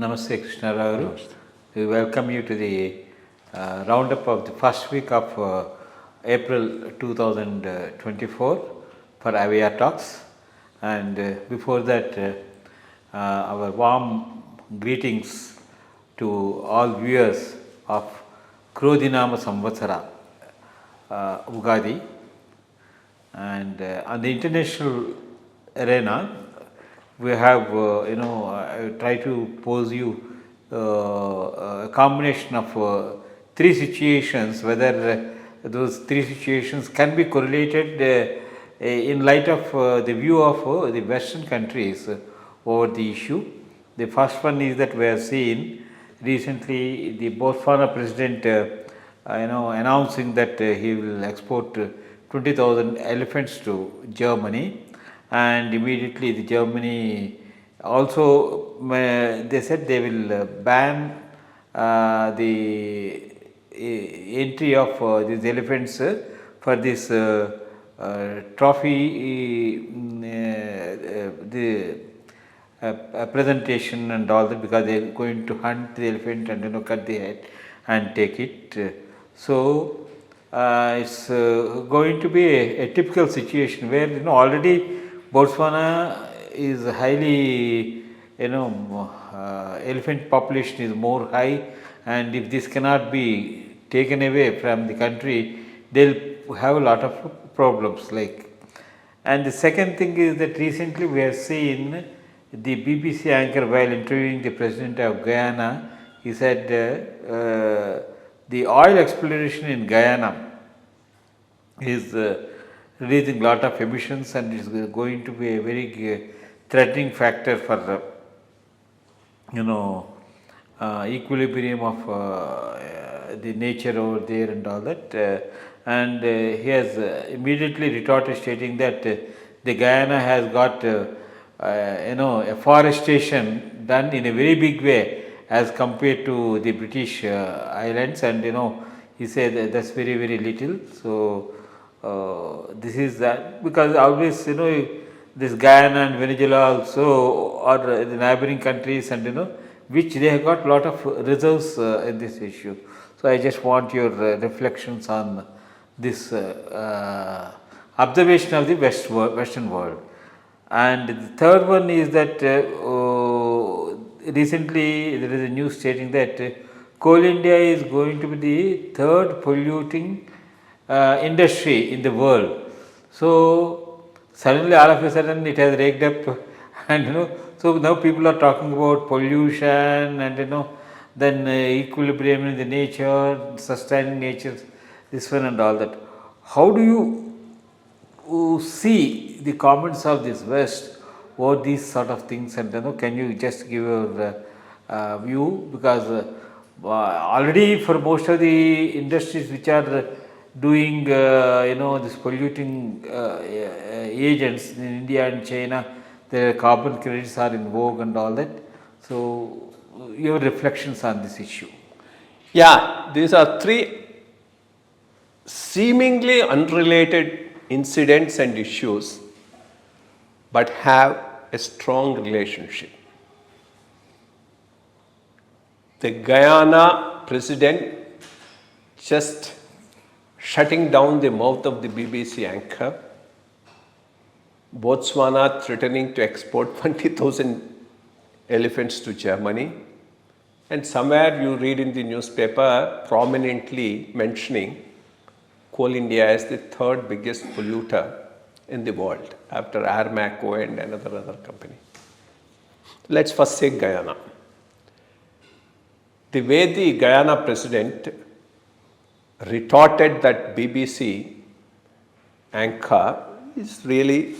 Namaste, Krishna Rao. We welcome you to the roundup of the first week of April 2024 for IYR Talks. And before that, our warm greetings to all viewers of Krodinama Samvatsara Ugadi. And on the international arena, we have, I try to pose you a combination of three situations, whether those three situations can be correlated in light of the view of the Western countries over the issue. The first one is that we have seen recently the Botswana president, announcing that he will export 20,000 elephants to Germany. And immediately the Germany also, they said they will ban the entry of these elephants for this trophy, the presentation and all that, because they are going to hunt the elephant and cut the head and take it. So it's going to be a typical situation where already Botswana is highly, elephant population is more high, and if this cannot be taken away from the country, they'll have a lot of problems. And the second thing is that recently we have seen the BBC anchor, while interviewing the president of Guyana, he said the oil exploration in Guyana is releasing lot of emissions, and is going to be a very threatening factor for equilibrium of the nature over there and all that. And he has immediately retorted, stating that the Guyana has got afforestation done in a very big way as compared to the British islands, and he said that's very, very little. So this is that, because always this Guyana and Venezuela also are the neighboring countries, and which they have got lot of reserves in this issue. So I just want your reflections on this observation of the Western world. And the third one is that recently there is a news stating that Coal India is going to be the third polluting industry in the world. So suddenly, all of a sudden, it has raked up, and so now people are talking about pollution and then equilibrium in the nature, sustaining nature, this one and all that. How do you see the comments of this West over these sort of things, and can you just give your view, because already for most of the industries which are doing this polluting agents in India and China, their carbon credits are in vogue and all that. So your reflections on this issue. Yeah, these are three seemingly unrelated incidents and issues, but have a strong relationship. The Guyana president just shutting down the mouth of the BBC anchor, Botswana threatening to export 20,000 elephants to Germany, and somewhere you read in the newspaper prominently mentioning Coal India as the third biggest polluter in the world after Aramco and another company. Let's first say Guyana. The way the Guyana president retorted that BBC anchor is really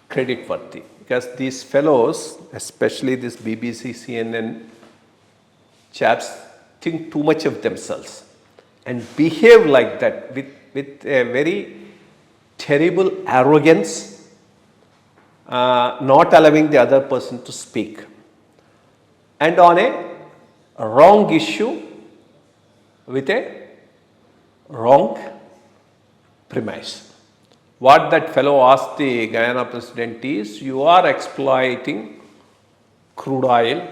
credit worthy, because these fellows, especially this BBC, CNN chaps, think too much of themselves and behave like that with a very terrible arrogance, not allowing the other person to speak, and on a wrong issue with a wrong premise. What that fellow asked the Guyana president is, you are exploiting crude oil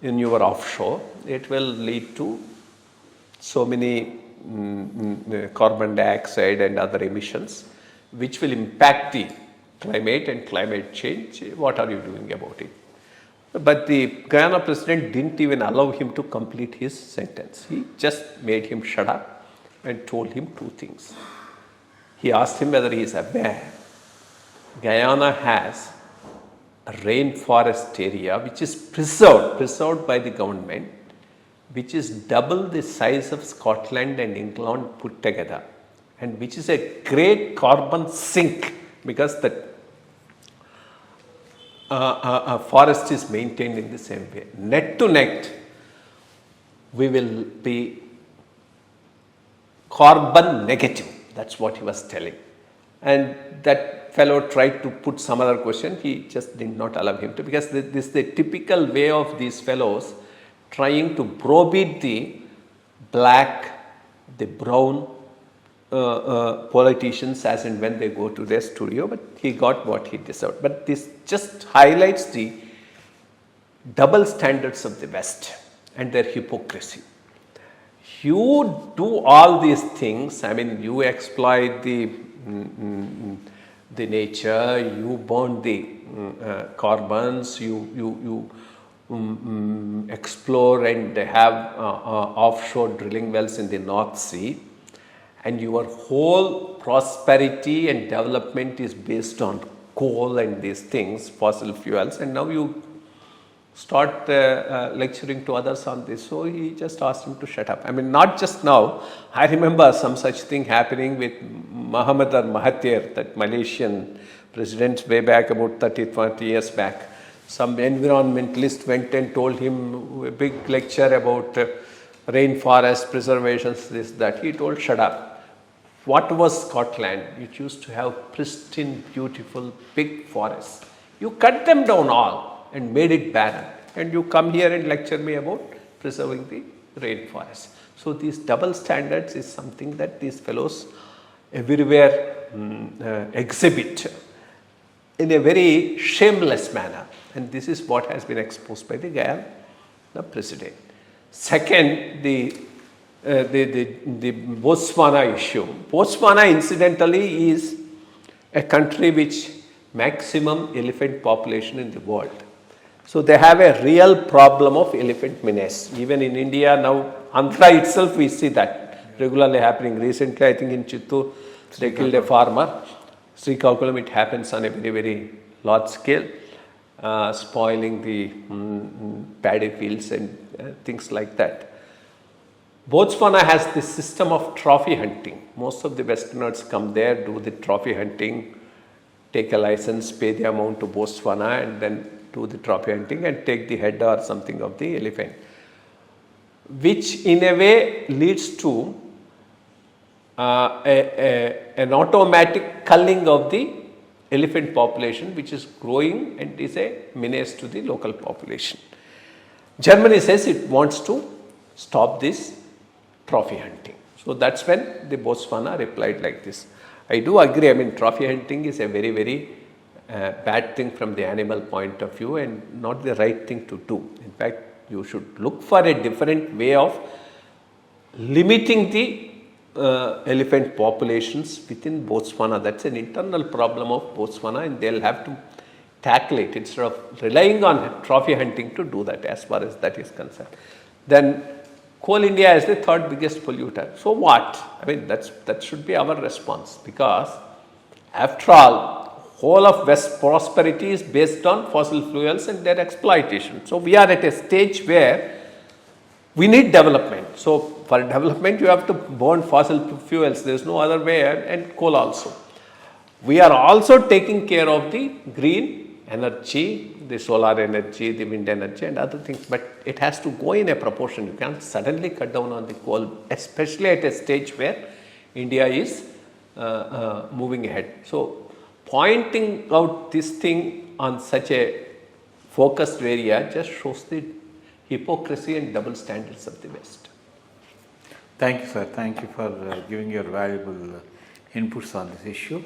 in your offshore, it will lead to so many carbon dioxide and other emissions, which will impact the climate and climate change. What are you doing about it? But the Guyana president didn't even allow him to complete his sentence. He just made him shut up and told him two things. He asked him whether he is aware Guyana has a rainforest area which is preserved by the government, which is double the size of Scotland and England put together, and which is a great carbon sink because the forest is maintained in the same way. Net to net, we will be carbon negative. That's what he was telling. And that fellow tried to put some other question. He just did not allow him to, because this is the typical way of these fellows trying to browbeat the black, the brown politicians as and when they go to their studio, but he got what he deserved. But this just highlights the double standards of the West and their hypocrisy. You do all these things, I mean, you exploit the nature, you burn the carbons, you explore and have offshore drilling wells in the North Sea, and your whole prosperity and development is based on coal and these things, fossil fuels, and now you start lecturing to others on this. So he just asked him to shut up. I mean, not just now. I remember some such thing happening with Mohammed or Mahathir, that Malaysian president, way back about 30-40 years back. Some environmentalist went and told him a big lecture about rainforest preservation, this, that. He told, shut up. What was Scotland? It used to have pristine, beautiful, big forests. You cut them down all and made it barren. And you come here and lecture me about preserving the rainforest. So these double standards is something that these fellows everywhere exhibit in a very shameless manner. And this is what has been exposed by the Guyana president. Second, the Botswana issue. Botswana, incidentally, is a country which maximum elephant population in the world. So they have a real problem of elephant menace. Even in India now, Andhra itself, we see that regularly happening. Recently, I think in Chittoor, they killed a farmer. Srikakulam, it happens on a very, very large scale, spoiling the paddy fields and things like that. Botswana has this system of trophy hunting. Most of the Westerners come there, do the trophy hunting, take a license, pay the amount to Botswana, and then do the trophy hunting and take the head or something of the elephant, which in a way leads to an automatic culling of the elephant population, which is growing and is a menace to the local population. Germany says it wants to stop this trophy hunting. So that's when the Botswana replied like this. I do agree, I mean, trophy hunting is a very, very bad thing from the animal point of view and not the right thing to do. In fact, you should look for a different way of limiting the elephant populations within Botswana. That's an internal problem of Botswana, and they'll have to tackle it instead of relying on trophy hunting to do that, as far as that is concerned. Then Coal India is the third biggest polluter. So what? I mean, that should be our response, because after all, whole of West prosperity is based on fossil fuels and their exploitation. So we are at a stage where we need development. So for development, you have to burn fossil fuels. There is no other way, and coal also. We are also taking care of the green energy, the solar energy, the wind energy and other things, but it has to go in a proportion. You can't suddenly cut down on the coal, especially at a stage where India is moving ahead. So pointing out this thing on such a focused area just shows the hypocrisy and double standards of the West. Thank you, sir. Thank you for giving your valuable inputs on this issue.